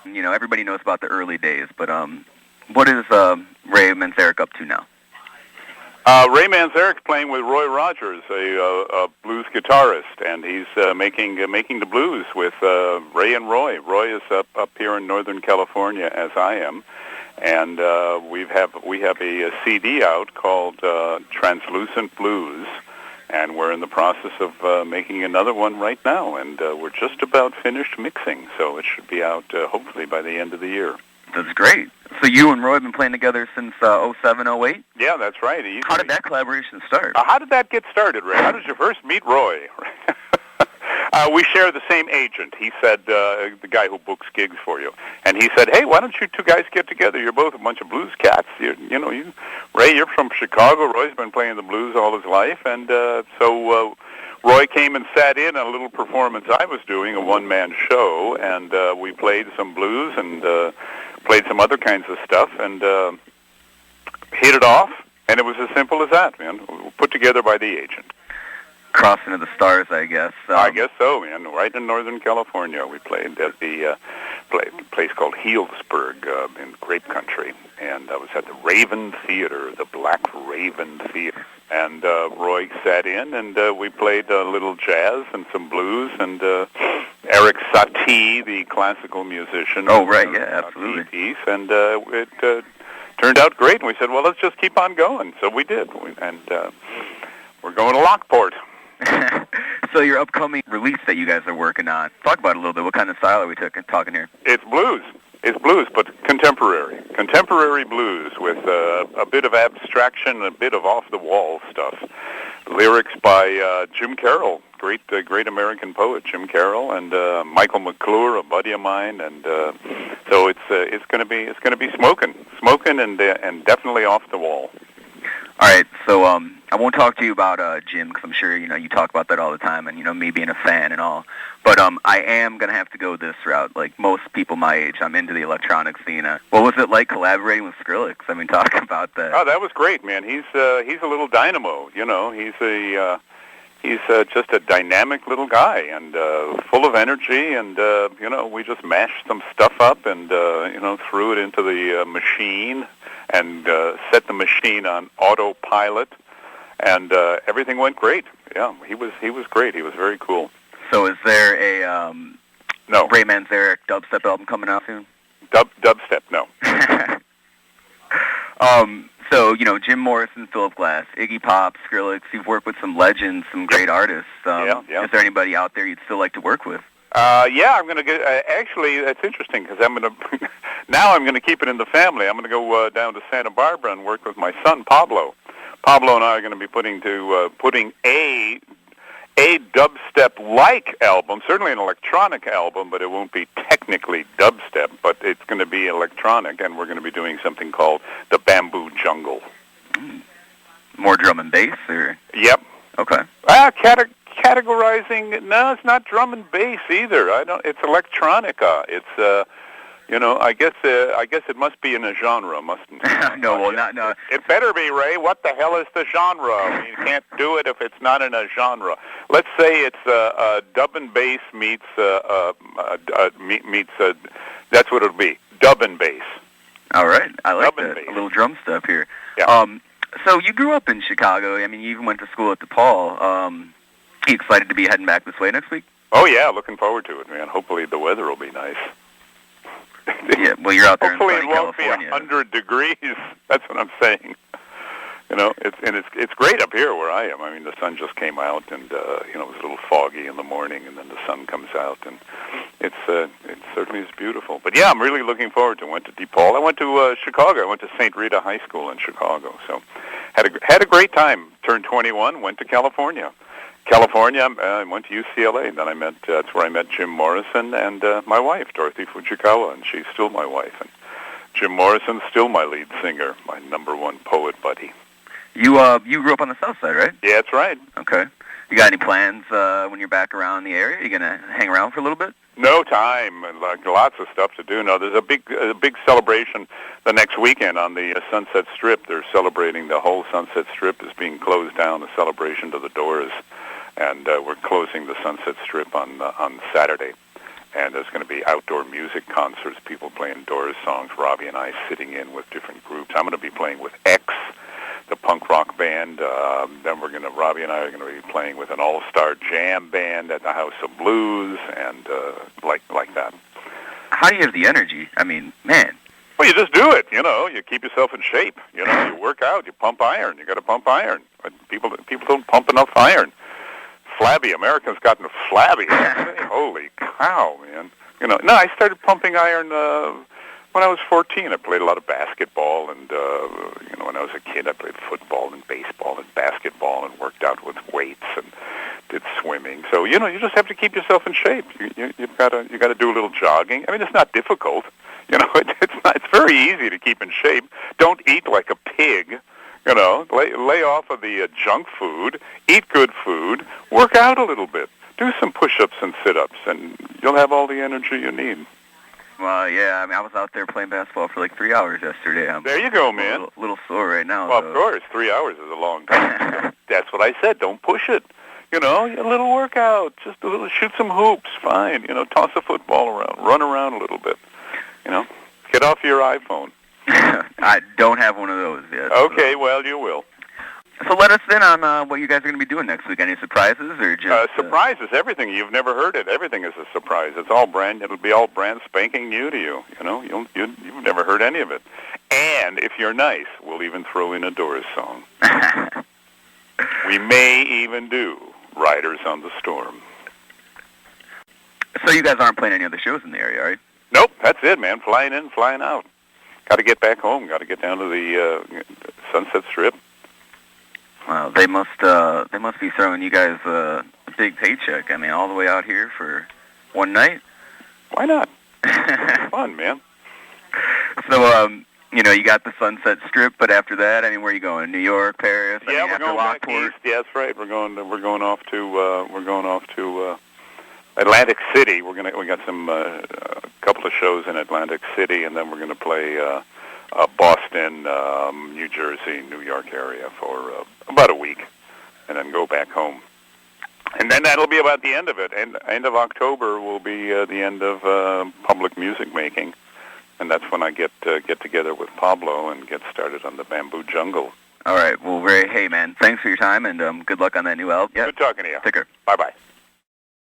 You know, everybody knows about the early days, but what is Ray Manzarek up to now? Ray Manzarek's playing with Roy Rogers, a blues guitarist, and he's making the blues with Ray and Roy. Roy is up here in Northern California, as I am, and we have a CD out called Translucent Blues, and we're in the process of making another one right now, and we're just about finished mixing, so it should be out hopefully by the end of the year. That's great. So you and Roy have been playing together since 07, 08? Yeah, that's right. How did that collaboration start? How did that get started, Ray? How did you first meet Roy? We share the same agent. He said, the guy who books gigs for you. And he said, hey, why don't you two guys get together? You're both a bunch of blues cats. Ray, you're from Chicago. Roy's been playing the blues all his life. And so Roy came and sat in on a little performance I was doing, a one-man show. And we played some blues and played some other kinds of stuff and hit it off. And it was as simple as that, man. Put together by the agent. Crossing to the stars, I guess. I guess so, man. Right in Northern California. We played at the place called Healdsburg in Grape Country. And I was at the Raven Theater, the Black Raven Theater. And Roy sat in, and we played a little jazz and some blues. And Eric Satie, the classical musician. Oh, right, yeah, absolutely. Piece, and it turned out great. And we said, well, let's just keep on going. So we did. And we're going to Lockport. So your upcoming release that you guys are working on, talk about it a little bit. What kind of style are we talking here? It's blues. It's blues, but contemporary. Contemporary blues with a bit of abstraction, a bit of off-the-wall stuff. Lyrics by Jim Carroll, great American poet Jim Carroll, and Michael McClure, a buddy of mine, and so it's going to be smoking, and definitely off the wall. All right, so I won't talk to you about Jim, because I'm sure you talk about that all the time, and me being a fan and all. But I am gonna have to go this route. Like most people my age, I'm into the electronic scene. What was it like collaborating with Skrillex? I mean, talk about that. Oh, that was great, man. He's a little dynamo. He's just a dynamic little guy and full of energy. And we just mashed some stuff up and threw it into the machine and set the machine on autopilot, and everything went great. Yeah, he was great. He was very cool. So is there a no Ray Manzarek dubstep album coming out soon? Dubstep, no. So Jim Morrison, Philip Glass, Iggy Pop, Skrillex. You've worked with some legends, some great artists. Yeah. Is there anybody out there you'd still like to work with? Yeah, I'm going to get. Actually, that's interesting because I'm going to. Now I'm going to keep it in the family. I'm going to go down to Santa Barbara and work with my son Pablo. Pablo and I are going to be putting a dubstep-like album, certainly an electronic album, but it won't be technically dubstep, but it's going to be electronic, and we're going to be doing something called the Bamboo Jungle. More drum and bass, or? Yep. Okay. Categorizing? No, it's not drum and bass either. It's electronica. It's I guess it must be in a genre, mustn't it? No. It better be, Ray. What the hell is the genre? You can't do it if it's not in a genre. Let's say it's dub and bass meets that's what it'll be. Dub and bass. All right, I like that. A little drum stuff here. Yeah. So you grew up in Chicago. I mean, you even went to school at DePaul. You excited to be heading back this way next week? Oh yeah, looking forward to it, man. Hopefully the weather will be nice. Yeah, well, you're out there in sunny Hopefully it won't California. be 100 degrees. That's what I'm saying. It's great up here where I am. I mean, the sun just came out, and it was a little foggy in the morning, and then the sun comes out, and it certainly is beautiful. But yeah, I'm really looking forward to it. I went to DePaul. I went to Chicago. I went to St. Rita High School in Chicago. So had a great time. Turned 21. Went to California. I went to UCLA, and then that's where I met Jim Morrison and my wife, Dorothy Fujikawa, and she's still my wife. And Jim Morrison's still my lead singer, my number one poet buddy. You grew up on the South Side, right? Yeah, that's right. Okay. You got any plans when you're back around the area? You gonna hang around for a little bit? No time, like lots of stuff to do. No, there's a big celebration the next weekend on the Sunset Strip. They're celebrating the whole Sunset Strip is being closed down, a celebration to the Doors. And we're closing the Sunset Strip on Saturday. And there's going to be outdoor music concerts, people playing Doors songs, Robbie and I sitting in with different groups. I'm going to be playing with X, the punk rock band. Then Robbie and I are going to be playing with an all-star jam band at the House of Blues, and like that. How do you have the energy? I mean, man. Well, you just do it, You keep yourself in shape, You work out, you pump iron. You got to pump iron. But people don't pump enough iron. Flabby. Americans gotten flabby. Holy cow, man. No, I started pumping iron when I was 14. I played a lot of basketball, and, when I was a kid, I played football and baseball and basketball and worked out with weights and did swimming. So, you just have to keep yourself in shape. You've got to do a little jogging. I mean, it's not difficult. It's very easy to keep in shape. Don't eat like a pig. Lay off of the junk food, eat good food, work out a little bit, do some push-ups and sit-ups, and you'll have all the energy you need. Well, yeah, I mean, I was out there playing basketball for like 3 hours yesterday. There you go, man. A little sore right now. Well, of course, 3 hours is a long time. That's what I said. Don't push it. A little workout, just a little, shoot some hoops, fine. Toss a football around, run around a little bit. Get off your iPhone. I don't have one of those yet. Okay, well, you will. So let us in on what you guys are going to be doing next week. Any surprises or just surprises? Everything. You've never heard it. Everything is a surprise. It'll be all brand spanking new to you. You've never heard any of it. And if you're nice, we'll even throw in a Doors song. We may even do Riders on the Storm. So you guys aren't playing any other shows in the area, right? Nope, that's it, man. Flying in, flying out. Got to get back home. Got to get down to the Sunset Strip. Wow, they must be throwing you guys a big paycheck. I mean, all the way out here for one night. Why not? It's fun, man. So, you got the Sunset Strip, but after that, I mean, where are you going? New York, Paris? Yeah, we're going back east. Yeah, that's right. We're going off to Atlantic City. We got some a couple of shows in Atlantic City, and then we're going to play Boston, New Jersey, New York area for about a week, and then go back home. And then that'll be about the end of it. End of October will be the end of public music making, and that's when I get together with Pablo and get started on the Bamboo Jungle. All right. Well, Ray, hey, man, thanks for your time, and good luck on that new album. Good talking to you. Take care. Bye-bye.